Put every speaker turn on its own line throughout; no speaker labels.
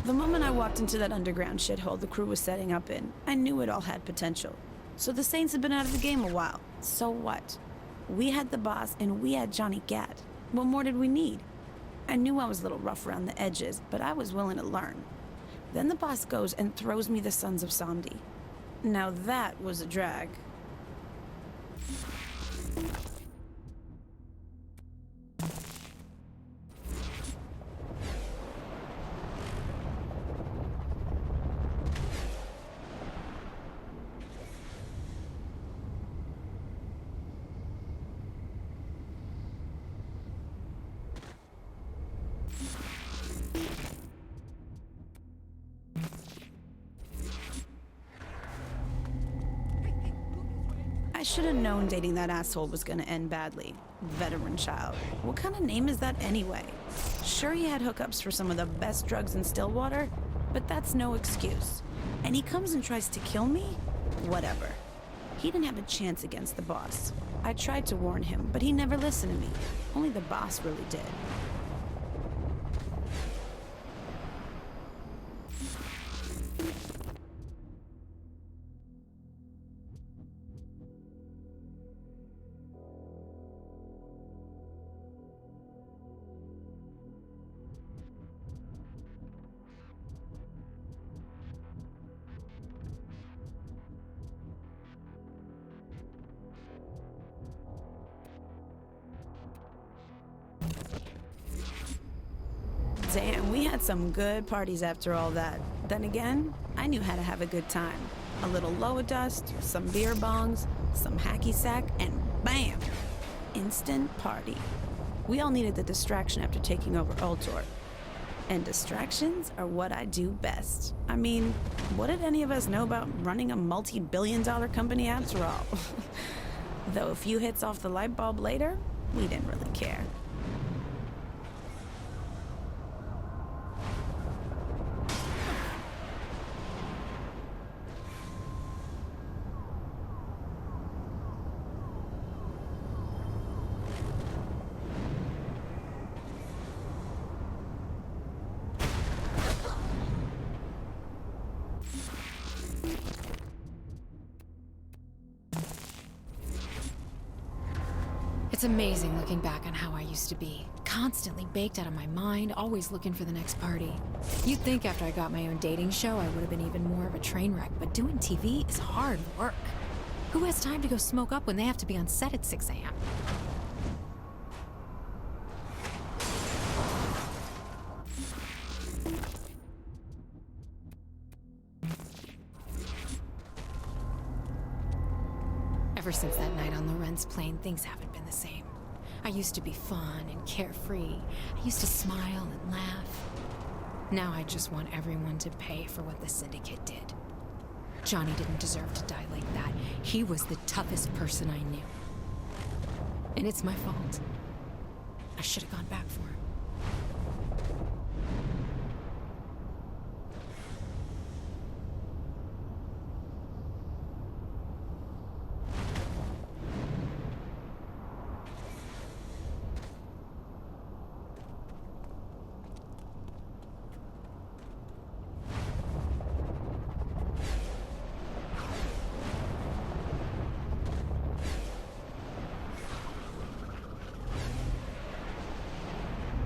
The moment I walked into that underground shithole the crew was setting up in, I knew it all had potential. So the Saints had been out of the game a while. So what? We had the boss and we had Johnny Gat. What more did we need? I knew I was a little rough around the edges, but I was willing to learn. Then the boss goes and throws me the Sons of Samdi. Now that was a drag. I should have known dating that asshole was gonna end badly. Veteran child. What kind of name is that anyway? Sure, he had hookups for some of the best drugs in Stillwater, but that's no excuse. And he comes and tries to kill me? Whatever. He didn't have a chance against the boss. I tried to warn him, but he never listened to me. Only the boss really did. Damn, we had some good parties after all that. Then again, I knew how to have a good time. A little lower dust, some beer bongs, some hacky sack, and bam! Instant party. We all needed the distraction after taking over Ultor. And distractions are what I do best. I mean, what did any of us know about running a multi-billion-dollar company after all? Though a few hits off the light bulb later, we didn't really care.
It's amazing looking back on how I used to be. Constantly baked out of my mind, always looking for the next party. You'd think after I got my own dating show, I would have been even more of a train wreck, but doing TV is hard work. Who has time to go smoke up when they have to be on set at 6 a.m.? Ever since that night on Loren's plane, things haven't been the same. I used to be fun and carefree. I used to smile and laugh. Now I just want everyone to pay for what the Syndicate did. Johnny didn't deserve to die like that. He was the toughest person I knew. And it's my fault. I should have gone back for him.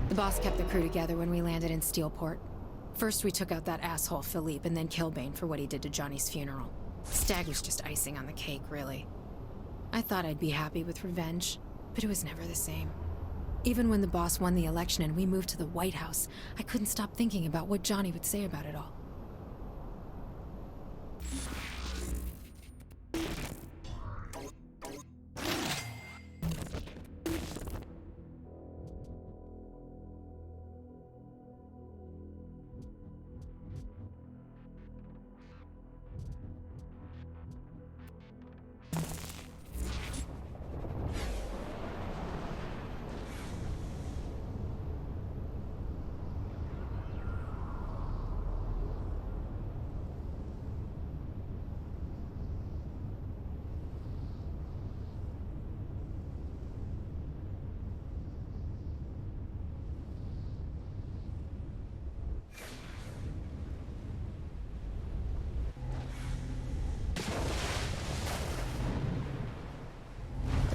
The boss kept the crew together when we landed in Steelport. First, we took out that asshole Philippe, and then Kilbane for what he did to Johnny's funeral. Stag was just icing on the cake, really. I thought I'd be happy with revenge, but it was never the same. Even when the boss won the election and we moved to the White House, I couldn't stop thinking about what Johnny would say about it all.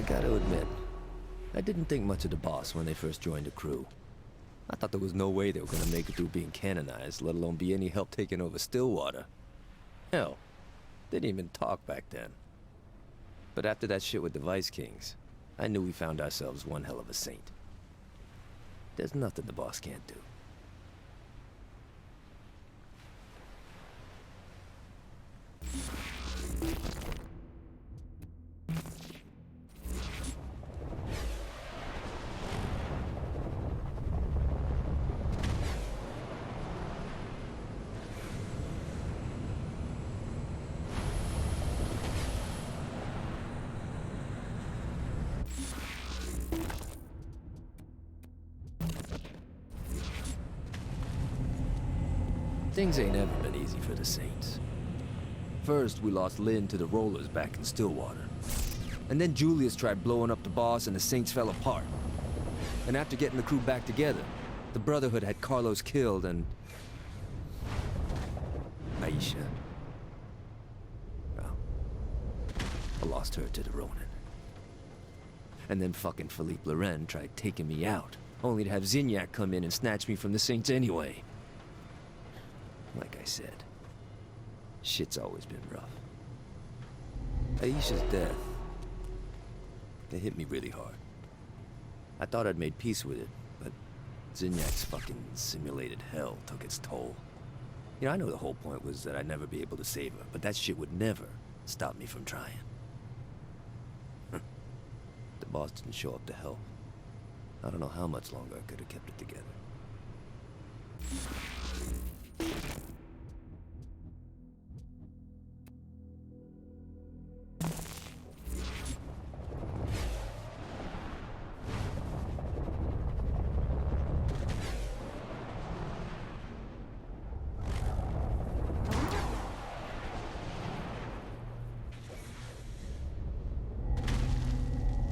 gotta admit, I didn't think much of the boss when they first joined the crew. I thought there was no way they were gonna make it through being canonized, let alone be any help taking over Stillwater. Hell, they didn't even talk back then. But after that shit with the Vice Kings, I knew we found ourselves one hell of a saint. There's nothing the boss can't do. Things ain't ever been easy for the Saints. First, we lost Lynn to the Rollers back in Stillwater. And then Julius tried blowing up the boss and the Saints fell apart. And after getting the crew back together, the Brotherhood had Carlos killed and... Aisha. Well, I lost her to the Ronin. And then fucking Philippe Loren tried taking me out, only to have Zinyak come in and snatch me from the Saints anyway. Like I said, shit's always been rough. Aisha's death, it hit me really hard. I thought I'd made peace with it, but Zinyak's fucking simulated hell took its toll. You know, I know the whole point was that I'd never be able to save her, but that shit would never stop me from trying. The boss didn't show up to help. I don't know how much longer I could have kept it together.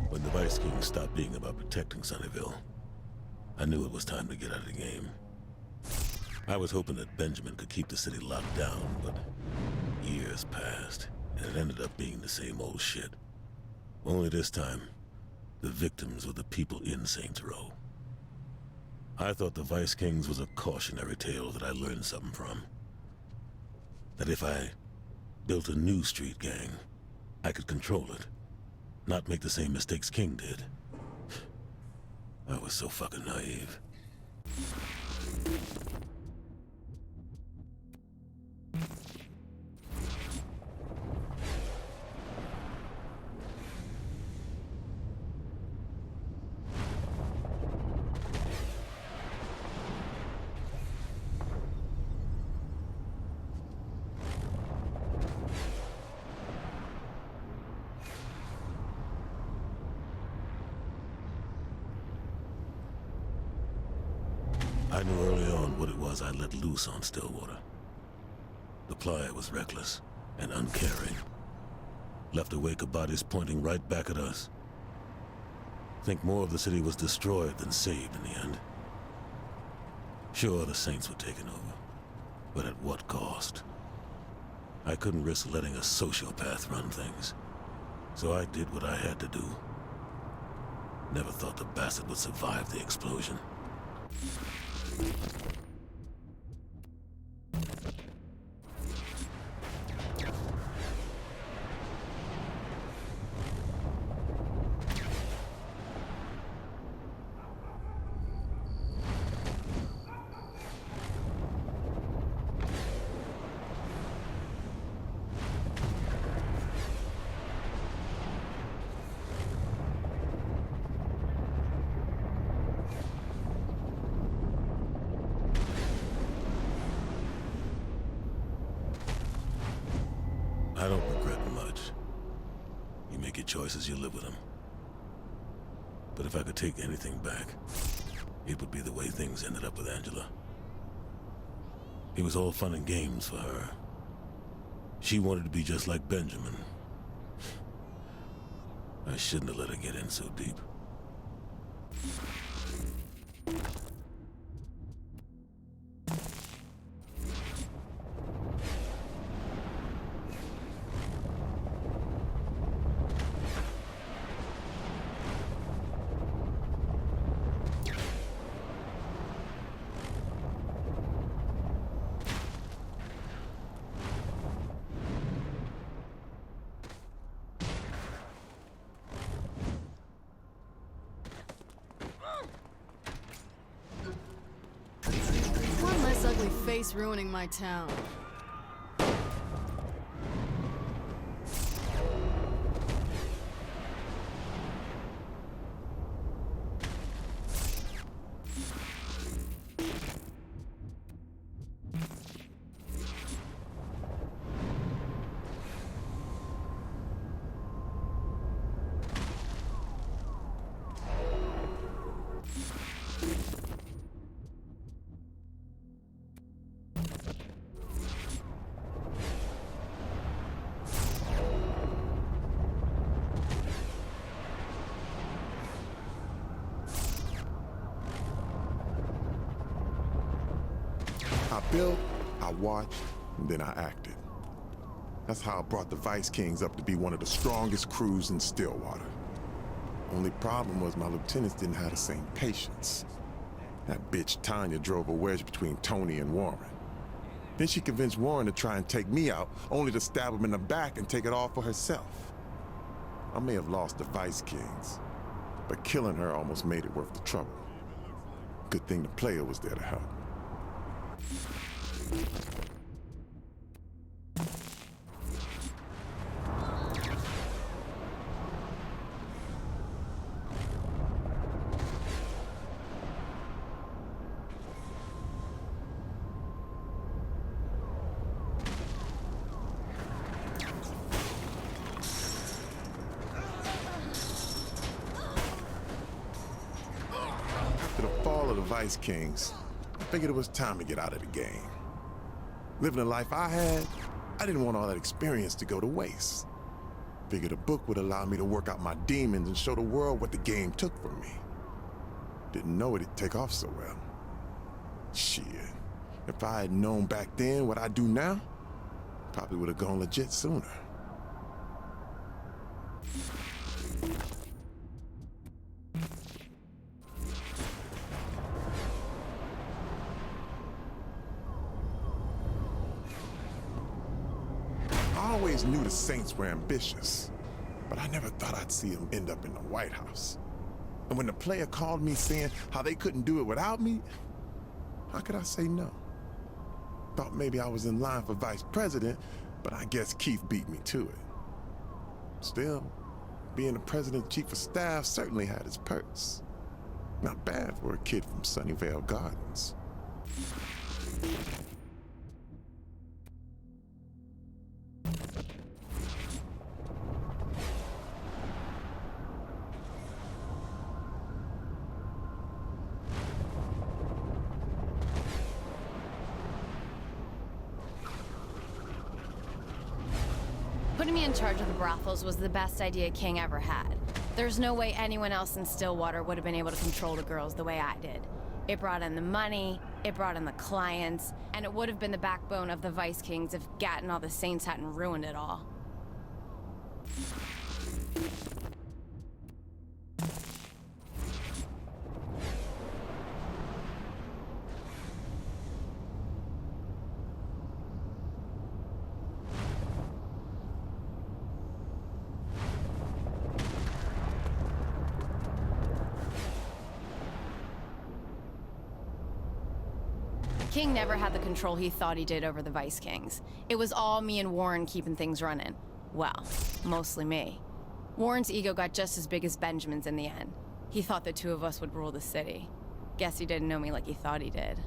When the Vice Kings stopped being about protecting Sunnyvale, I knew it was time to get out of the game. I was hoping that Benjamin could keep the city locked down, but years passed, and it ended up being the same old shit. Only this time, the victims were the people in Saints Row. I thought the Vice Kings was a cautionary tale that I learned something from. That if I built a new street gang, I could control it. Not make the same mistakes King did. I was so fucking naive. I knew early on what it was I let loose on Stillwater. The Playa was reckless and uncaring. Left a wake of bodies pointing right back at us. Think more of the city was destroyed than saved in the end. Sure, the Saints were taken over, but at what cost? I couldn't risk letting a sociopath run things, so I did what I had to do. Never thought the bastard would survive the explosion. I don't regret much. You make your choices, you live with them. But if I could take anything back, it would be the way things ended up with Angela. It was all fun and games for her. She wanted to be just like Benjamin. I shouldn't have let her get in so deep.
Vice ruining my town.
I built, I watched, and then I acted. That's how I brought the Vice Kings up to be one of the strongest crews in Stillwater. Only problem was my lieutenants didn't have the same patience. That bitch Tanya drove a wedge between Tony and Warren. Then she convinced Warren to try and take me out, only to stab him in the back and take it all for herself. I may have lost the Vice Kings, but killing her almost made it worth the trouble. Good thing the player was there to help. After the fall of the Vice Kings, I figured it was time to get out of the game. Living the life I had, I didn't want all that experience to go to waste. Figured a book would allow me to work out my demons and show the world what the game took from me. Didn't know it'd take off so well. Shit, if I had known back then what I do now, probably would have gone legit sooner. I always knew the Saints were ambitious, but I never thought I'd see them end up in the White House. And when the player called me saying how they couldn't do it without me, how could I say no? Thought maybe I was in line for vice president, but I guess Keith beat me to it. Still, being the president's chief of staff certainly had its perks. Not bad for a kid from Sunnyvale Gardens.
Putting me in charge of the brothels was the best idea King ever had. There's no way anyone else in Stillwater would have been able to control the girls the way I did. It brought in the money, it brought in the clients, and it would have been the backbone of the Vice Kings if Gat and all the Saints hadn't ruined it all. King never had the control he thought he did over the Vice Kings. It was all me and Warren keeping things running. Well, mostly me. Warren's ego got just as big as Benjamin's in the end. He thought the two of us would rule the city. Guess he didn't know me like he thought he did.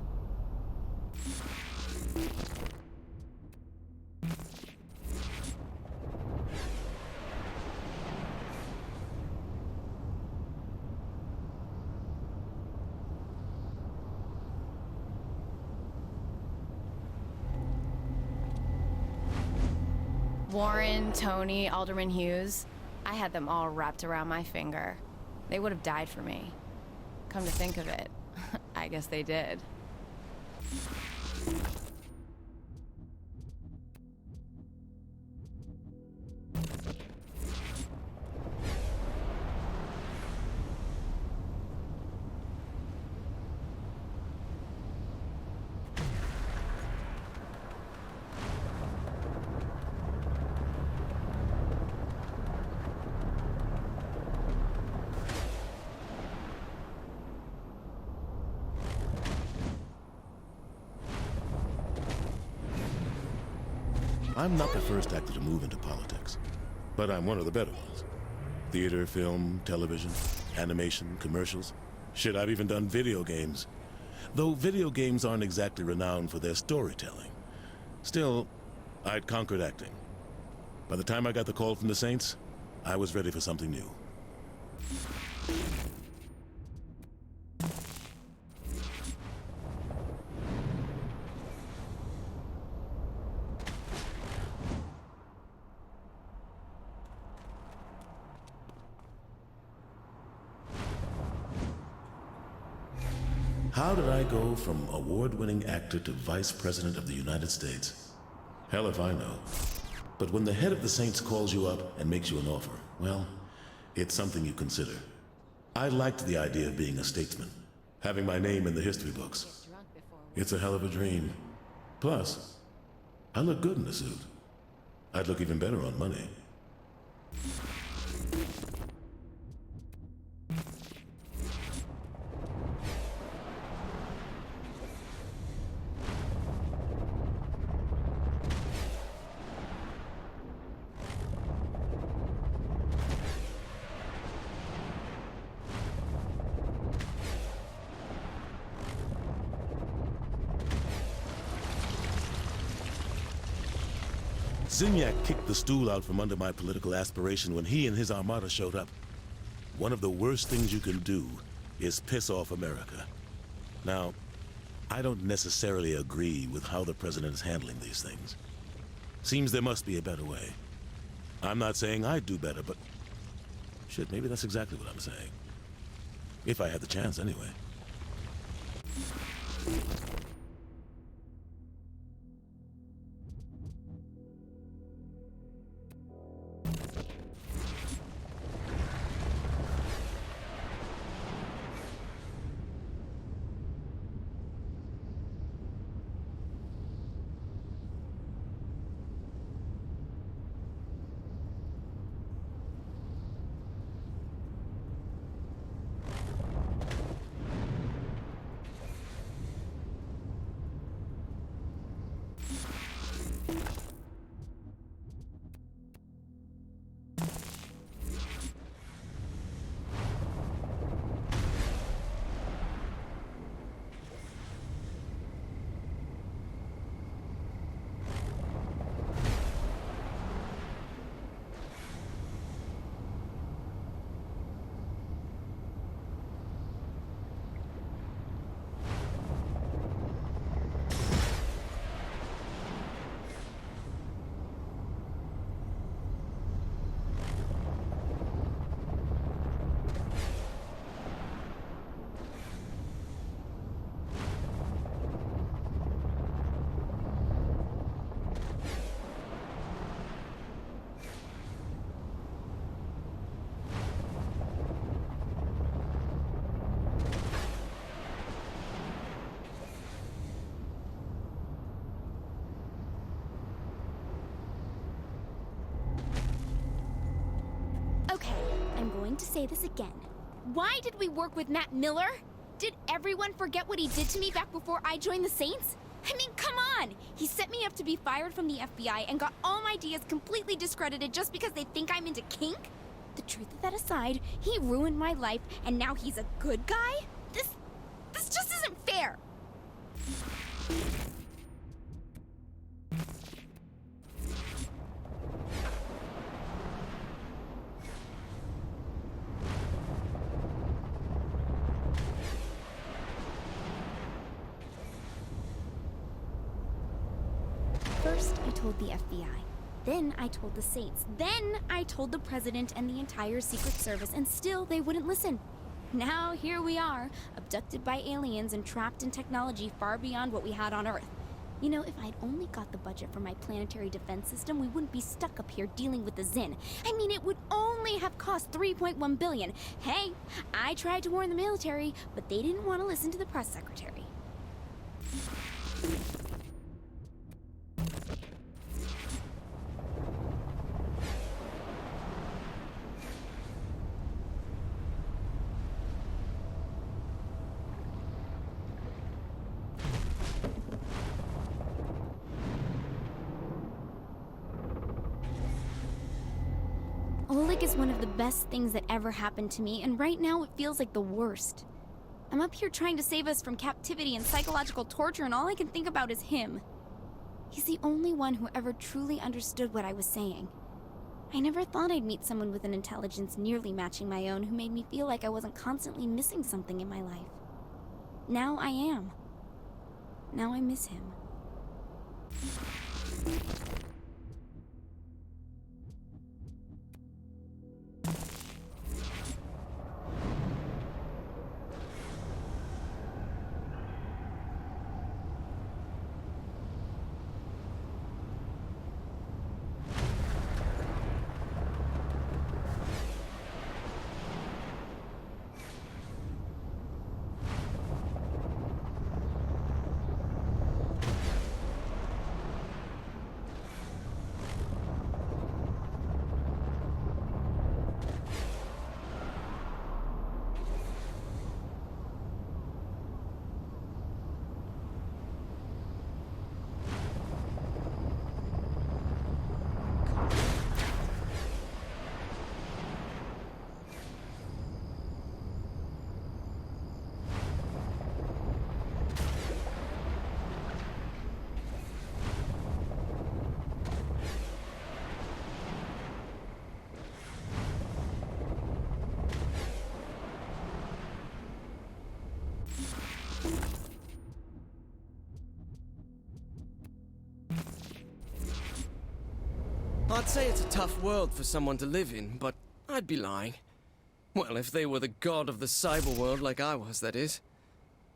Warren, Tony, Alderman Hughes, I had them all wrapped around my finger. They would have died for me. Come to think of it, I guess they did.
I'm not the first actor to move into politics, but I'm one of the better ones. Theater, film, television, animation, commercials. Shit, I've even done video games. Though video games aren't exactly renowned for their storytelling. Still, I'd conquered acting. By the time I got the call from the Saints, I was ready for something new. How did I go from award-winning actor to Vice President of the United States? Hell if I know. But when the head of the Saints calls you up and makes you an offer, well, it's something you consider. I liked the idea of being a statesman, having my name in the history books. It's a hell of a dream. Plus, I look good in a suit. I'd look even better on money. Zinyak kicked the stool out from under my political aspiration when he and his armada showed up. One of the worst things you can do is piss off America. Now, I don't necessarily agree with how the president is handling these things. Seems there must be a better way. I'm not saying I'd do better, but shit, maybe that's exactly what I'm saying. If I had the chance, anyway.
To say this again. Why did we work with Matt Miller? Did everyone forget what he did to me back before I joined the Saints? I mean, come on! He set me up to be fired from the FBI and got all my ideas completely discredited just because they think I'm into kink? The truth of that aside, he ruined my life and now he's a good guy? This just isn't fair! First, I told the FBI. Then I told the Saints. Then I told the President and the entire Secret Service, and still they wouldn't listen. Now here we are, abducted by aliens and trapped in technology far beyond what we had on Earth. You know, if I'd only got the budget for my planetary defense system, we wouldn't be stuck up here dealing with the Zin. I mean, it would only have cost $3.1 billion. Hey, I tried to warn the military, but they didn't want to listen to the press secretary. Oleg is one of the best things that ever happened to me, and right now it feels like the worst. I'm up here trying to save us from captivity and psychological torture, and all I can think about is him. He's the only one who ever truly understood what I was saying. I never thought I'd meet someone with an intelligence nearly matching my own who made me feel like I wasn't constantly missing something in my life. Now I am. Now I miss him.
I'd say it's a tough world for someone to live in, but I'd be lying. Well, if they were the god of the cyber world like I was, that is.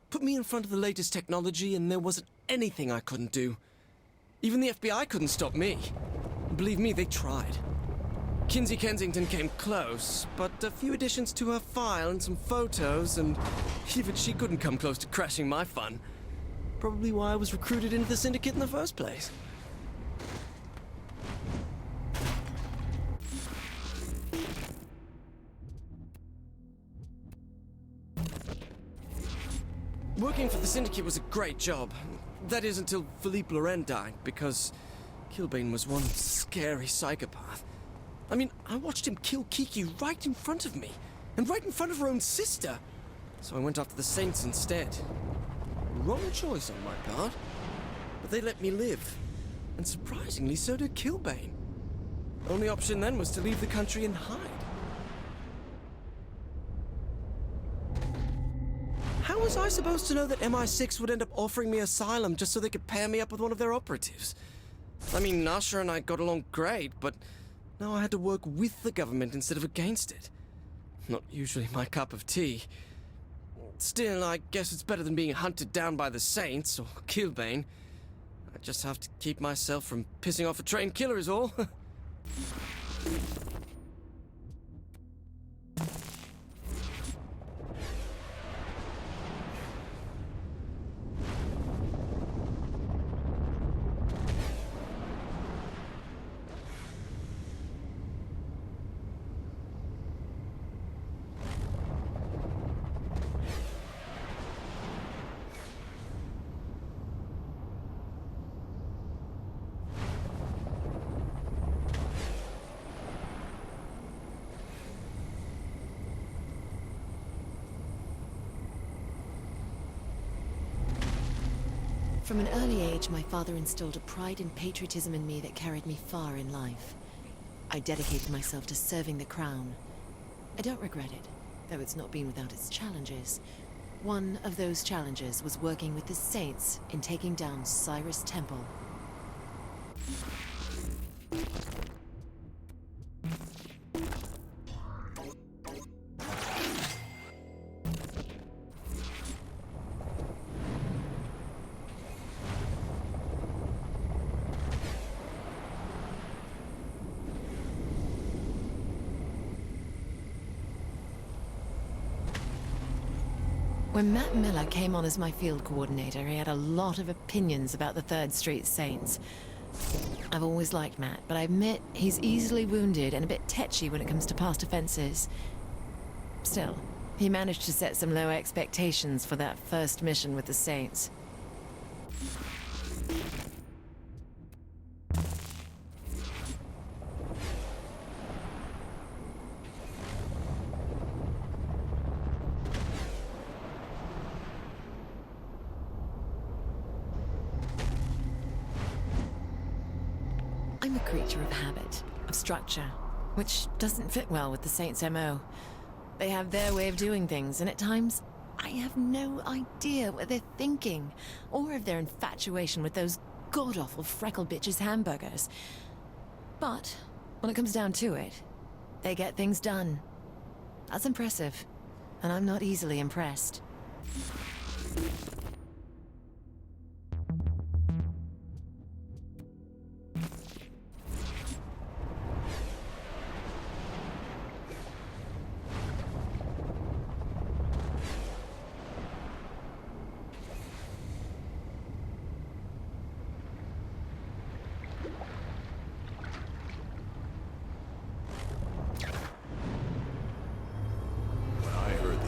Put me in front of the latest technology and there wasn't anything I couldn't do. Even the FBI couldn't stop me. Believe me, they tried. Kinsey Kensington came close, but a few additions to her file and some photos, and even she couldn't come close to crashing my fun. Probably why I was recruited into the syndicate in the first place. Working for the Syndicate was a great job. That is until Philippe Laurent died, because Kilbane was one scary psychopath. I mean, I watched him kill Kiki right in front of me, and right in front of her own sister. So I went after the Saints instead. Wrong choice on my part. But they let me live. And surprisingly, so did Kilbane. Only option then was to leave the country and hide. How was I supposed to know that MI6 would end up offering me asylum just so they could pair me up with one of their operatives? I mean, Nasha and I got along great, but now I had to work with the government instead of against it. Not usually my cup of tea. Still, I guess it's better than being hunted down by the Saints or Kilbane. I just have to keep myself from pissing off a trained killer is all.
From an early age, my father instilled a pride and patriotism in me that carried me far in life. I dedicated myself to serving the crown. I don't regret it, though it's not been without its challenges. One of those challenges was working with the Saints in taking down Cyrus Temple. When Matt Miller came on as my field coordinator, he had a lot of opinions about the 3rd Street Saints. I've always liked Matt, but I admit he's easily wounded and a bit tetchy when it comes to past offenses. Still, he managed to set some low expectations for that first mission with the Saints. I'm a creature of habit, of structure, which doesn't fit well with the Saints' MO. They have their way of doing things, and at times, I have no idea what they're thinking, or of their infatuation with those god-awful freckle bitches' hamburgers. But, when it comes down to it, they get things done. That's impressive, and I'm not easily impressed.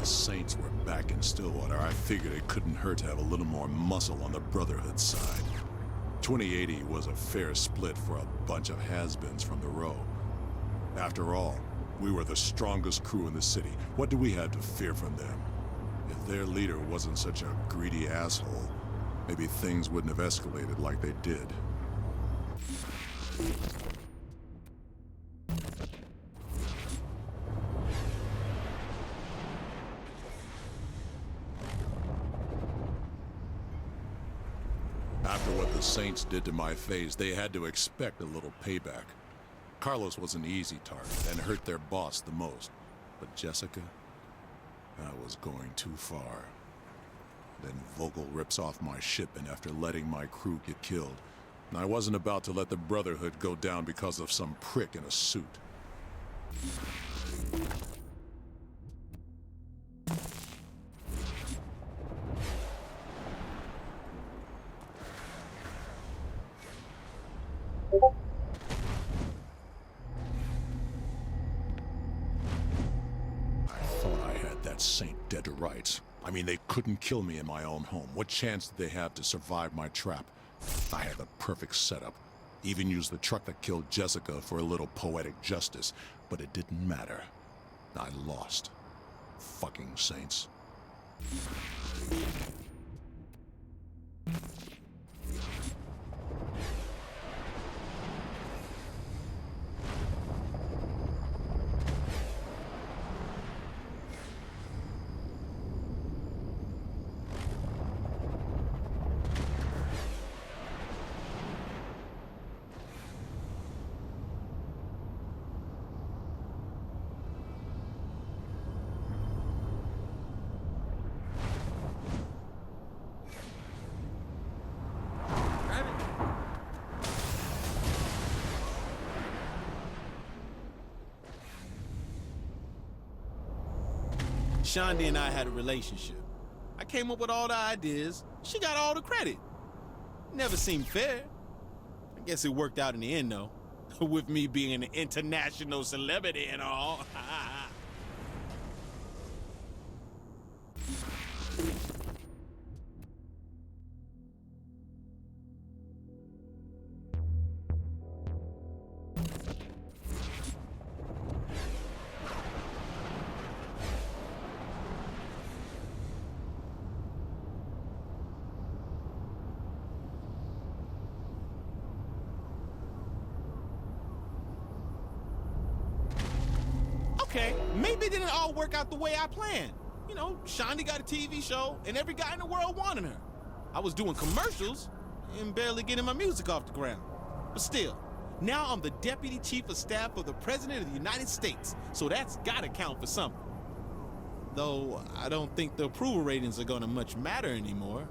The Saints were back in Stillwater. I figured it couldn't hurt to have a little more muscle on the Brotherhood side. 2080 was a fair split for a bunch of has-beens from the row. After all, we were the strongest crew in the city. What do we have to fear from them? If their leader wasn't such a greedy asshole, maybe things wouldn't have escalated like they did. After what the Saints did to my face, they had to expect a little payback. Carlos was an easy target and hurt their boss the most. But Jessica? That was going too far. Then Vogel rips off my shipment after letting my crew get killed. And I wasn't about to let the Brotherhood go down because of some prick in a suit. Saint dead to rights. I mean, they couldn't kill me in my own home. What chance did they have to survive my trap? I had the perfect setup. Even used the truck that killed Jessica for a little poetic justice. But it didn't matter. I lost. Fucking Saints.
Shandi and I had a relationship. I came up with all the ideas. She got all the credit. Never seemed fair. I guess it worked out in the end, though. With me being an international celebrity and all. Okay, maybe it didn't all work out the way I planned. You know, Shandi got a TV show, and every guy in the world wanted her. I was doing commercials and barely getting my music off the ground. But still, now I'm the Deputy Chief of Staff of the President of the United States, so that's gotta count for something. Though, I don't think the approval ratings are gonna much matter anymore.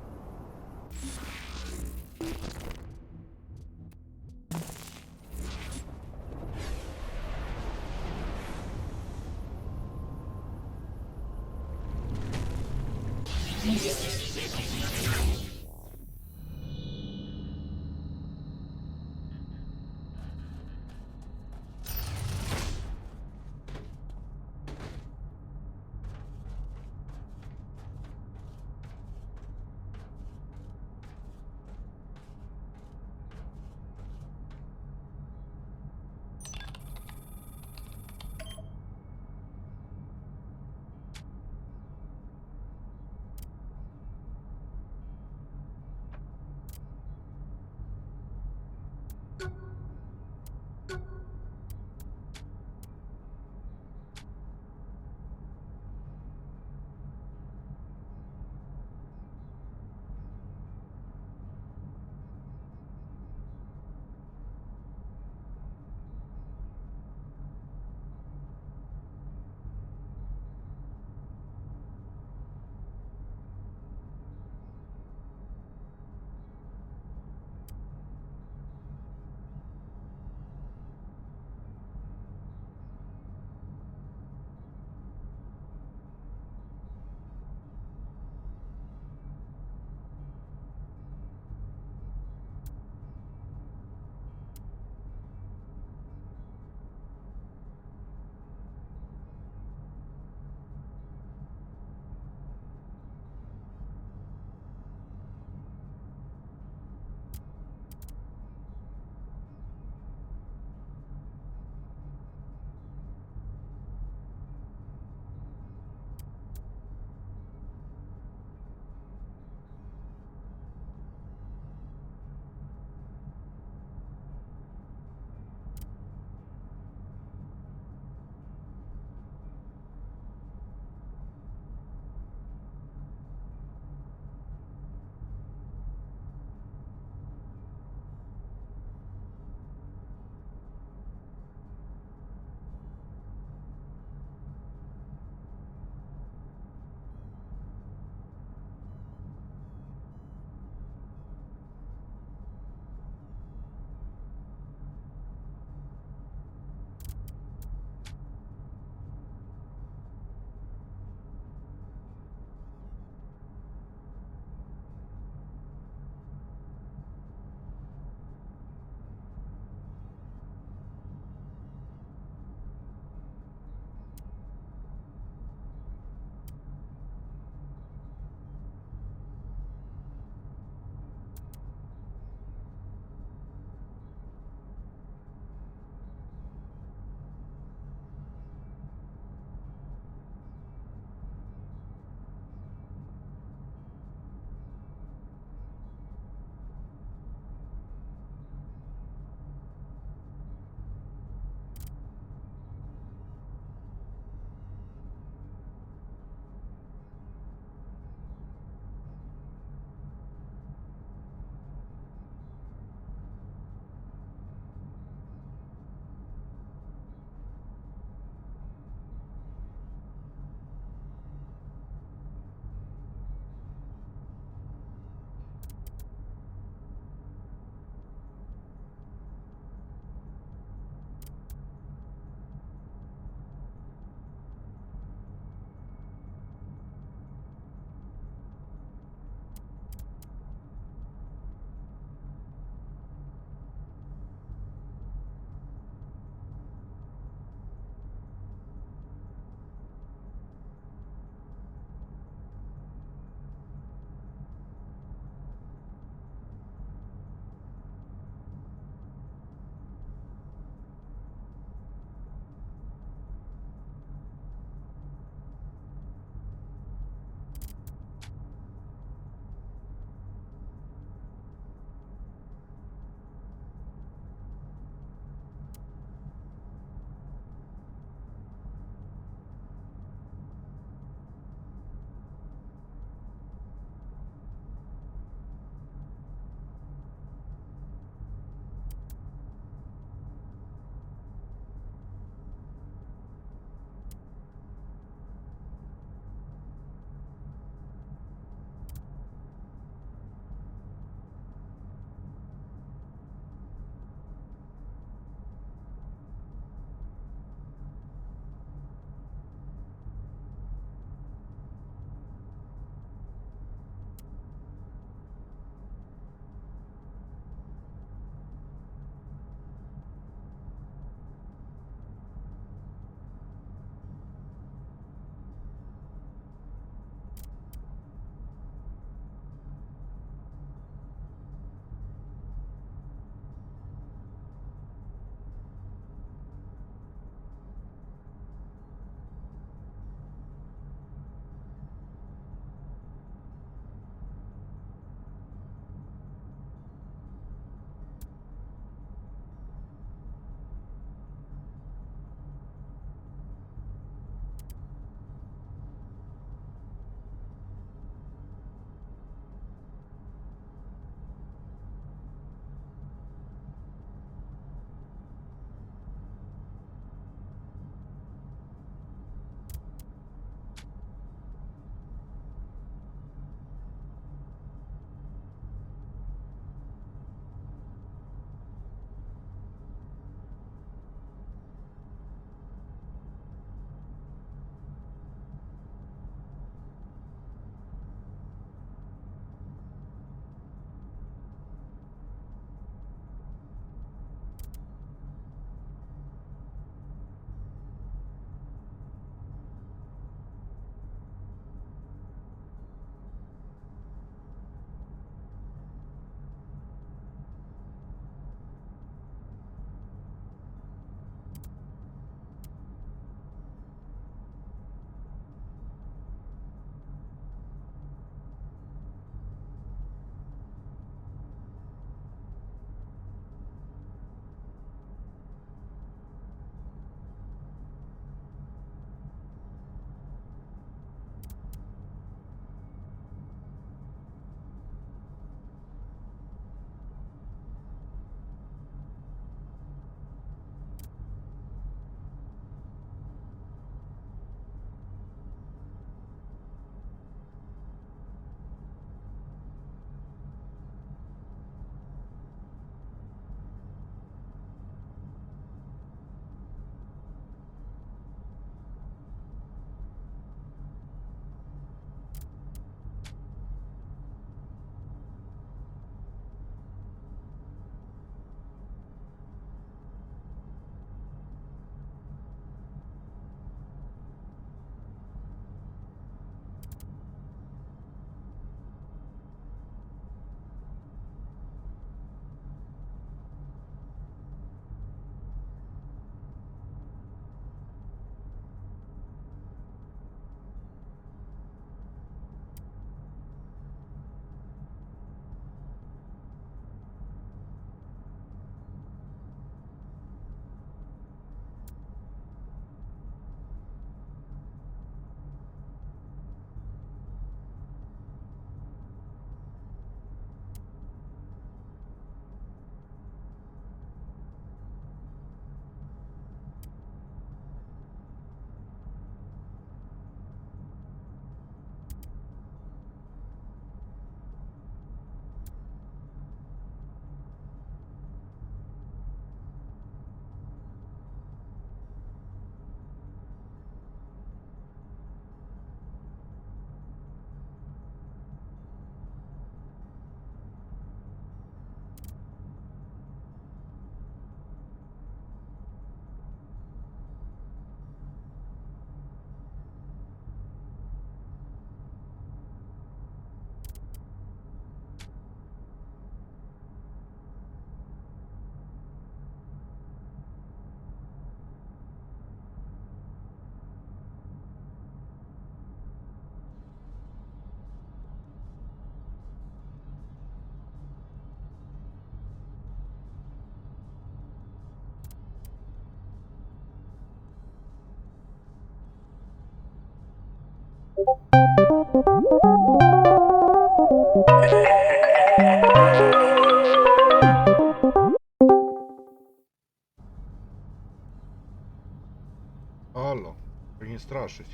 Halo, tak nie straszyć.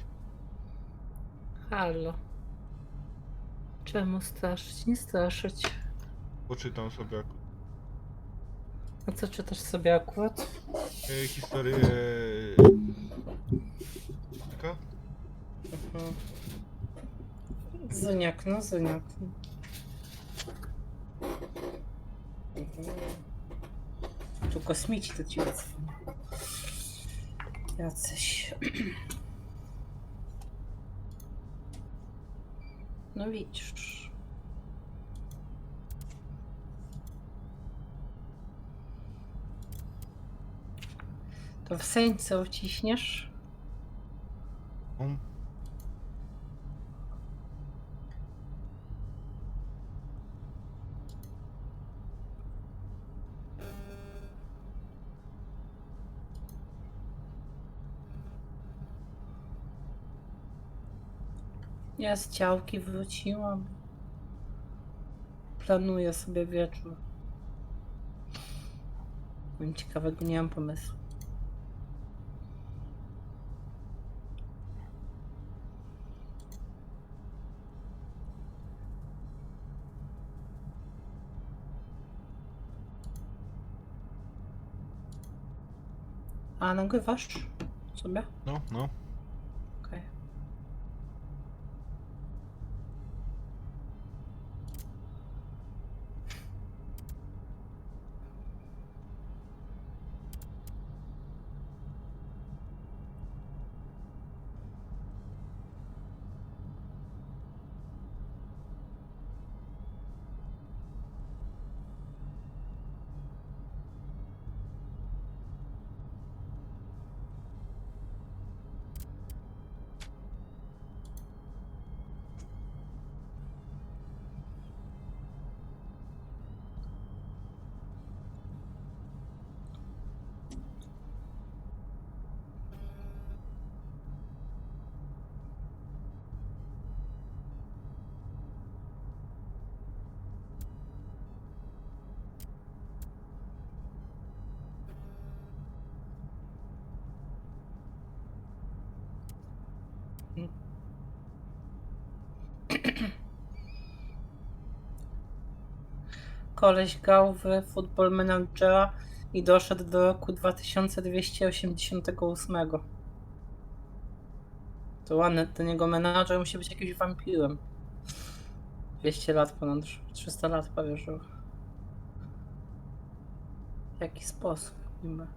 Halo. Czemu straszyć? Nie straszyć.
Poczytam sobie
A co czytasz sobie akurat?
historię... Taka?
Zyniak, no zyniak. Tu kosmici do ciebie dzwonią. Jacyś. No widzisz. To w seńce uciśniesz? Ja z działki wróciłam. Planuję sobie wieczór. Nic ciekawego nie mam pomysłu. A nagrywasz sobie?
No.
Okej. Koleś grał w Football Managera i doszedł do roku 2288. To ładne, ten jego menadżer musi być jakimś wampirem. 200 lat ponad, 300 lat prawie żył. W jaki sposób niby?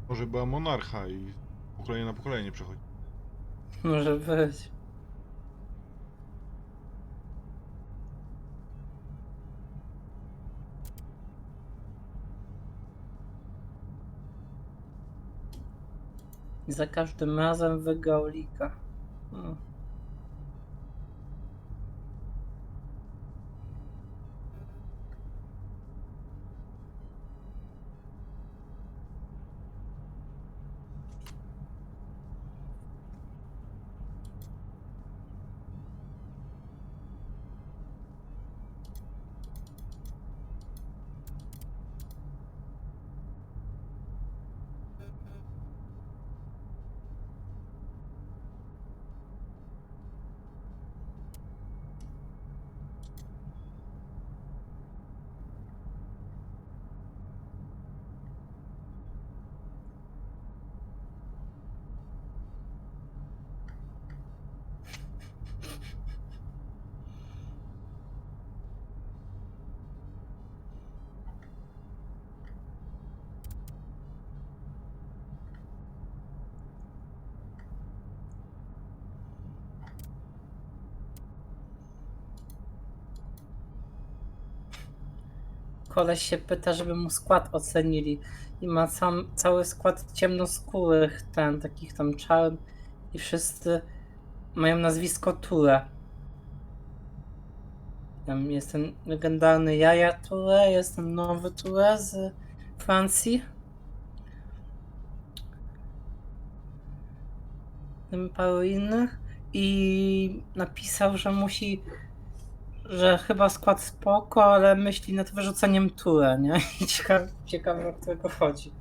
Może była monarcha i pokolenie na pokolenie przechodzi.
Może być. I za każdym razem wygrał ligę. Koleś się pyta, żeby mu skład ocenili. I ma cały skład ciemnoskórych, takich tam czarn. I wszyscy mają nazwisko Ture. Tam jest ten legendarny Jaja Ture, jest ten nowy Ture z Francji. paru innych i napisał, że musi, że chyba skład spoko, ale myśli nad wyrzuceniem Ture, nie? I ciekawe, o którego chodzi.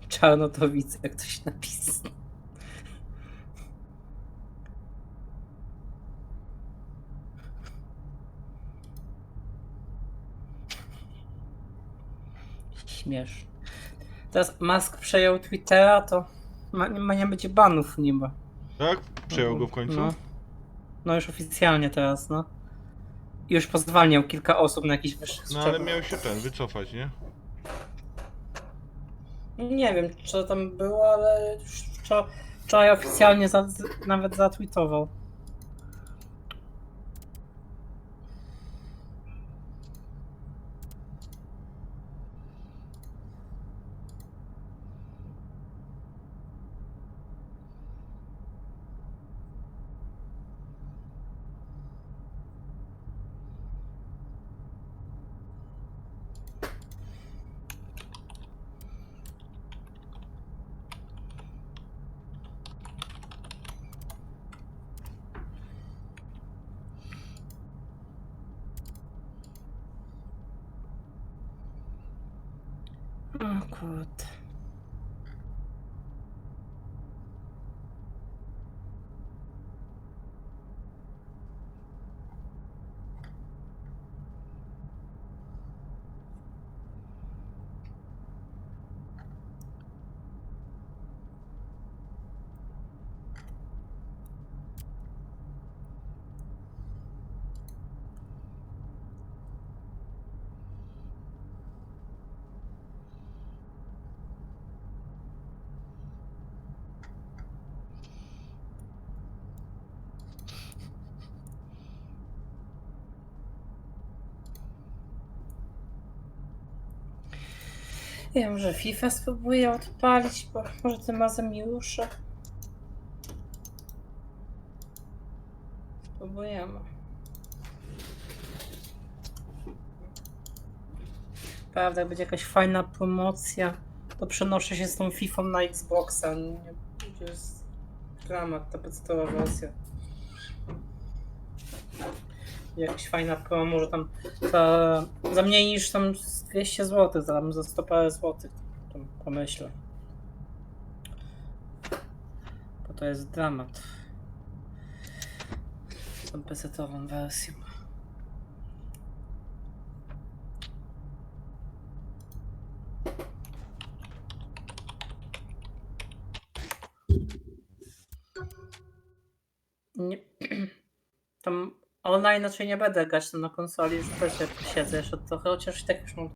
Czarnotowice, jak ktoś napisał. Śmieszne. Teraz Musk przejął Twittera, to nie będzie banów niby.
Tak? Przejął go w końcu?
No już oficjalnie teraz, no. I już pozwalniał kilka osób na jakiś wyższy
No ale miał się wycofać, nie?
Nie wiem, co tam było, ale już wczoraj oficjalnie nawet zatweetował. O kurde. Ja wiem, że FIFA spróbuję odpalić, bo może tym razem mi ruszę. Spróbujemy. Prawda, jak będzie jakaś fajna promocja, to przenoszę się z tą FIFA na Xboxa. Nie, to jest dramat, ta podstawowa wersja. Jakaś fajna promo, że tam za mniej niż tam 200 zł, tam za 100 parę złotych, tam pomyślę. Bo to jest dramat. Z tą PC-ową wersją. Nie. Tam online raczej nie będę grać tam na konsoli, już też siedzę jeszcze trochę, chociaż i tak już mam